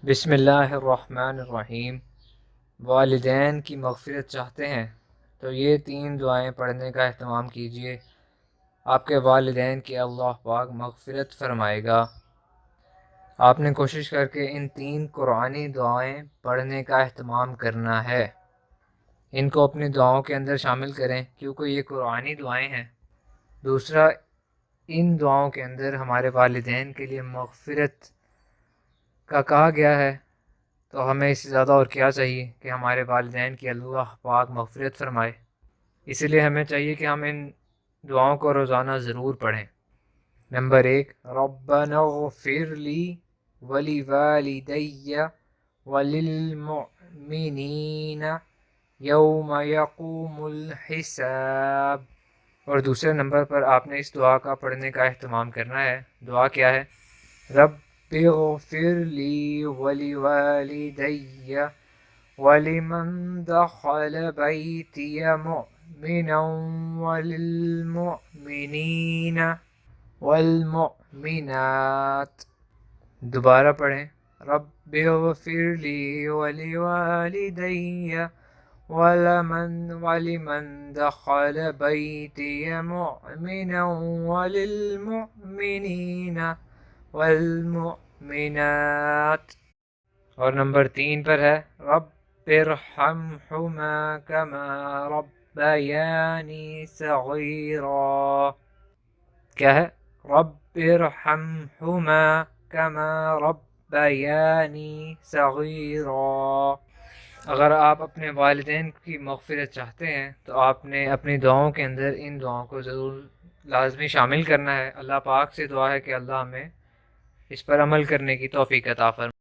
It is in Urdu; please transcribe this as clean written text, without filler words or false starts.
بسم اللہ الرحمن الرحیم۔ والدین کی مغفرت چاہتے ہیں تو یہ 3 دعائیں پڑھنے کا اہتمام کیجیے، آپ کے والدین کی اللہ پاک مغفرت فرمائے گا۔ آپ نے کوشش کر کے ان 3 قرآنی دعائیں پڑھنے کا اہتمام کرنا ہے، ان کو اپنی دعاؤں کے اندر شامل کریں کیونکہ یہ قرآنی دعائیں ہیں۔ دوسرا، ان دعاؤں کے اندر ہمارے والدین کے لیے مغفرت کا کہا گیا ہے، تو ہمیں اس سے زیادہ اور کیا چاہیے کہ ہمارے والدین کی اللہ پاک مغفرت فرمائے۔ اسی لیے ہمیں چاہیے کہ ہم ان دعاؤں کو روزانہ ضرور پڑھیں۔ نمبر 1، ربنا اغفر لی ولی والدی وللمؤمنین یوم یقوم الحساب۔ اور دوسرے نمبر پر آپ نے اس دعا کا پڑھنے کا اہتمام کرنا ہے۔ دعا کیا ہے؟ رب اغفر لی ولوالدی ولمن دخل بیتی مؤمنا وللمؤمنین والمؤمنات۔ دوبارہ پڑھیں، رب اغفر لی ولوالدی ولمن دخل بیتی مؤمنا وللمؤمنین والمؤمنات۔ اور نمبر 3 پر ہے، رب ارحمہما کما ربیانی صغیرا۔ کیا ہے؟ رب ارحمہما کما ربیانی صغیرا۔ اگر آپ اپنے والدین کی مغفرت چاہتے ہیں تو آپ نے اپنی دعاؤں کے اندر ان دعاؤں کو ضرور لازمی شامل کرنا ہے۔ اللہ پاک سے دعا ہے کہ اللہ ہمیں اس پر عمل کرنے کی توفیق عطا فرمائے۔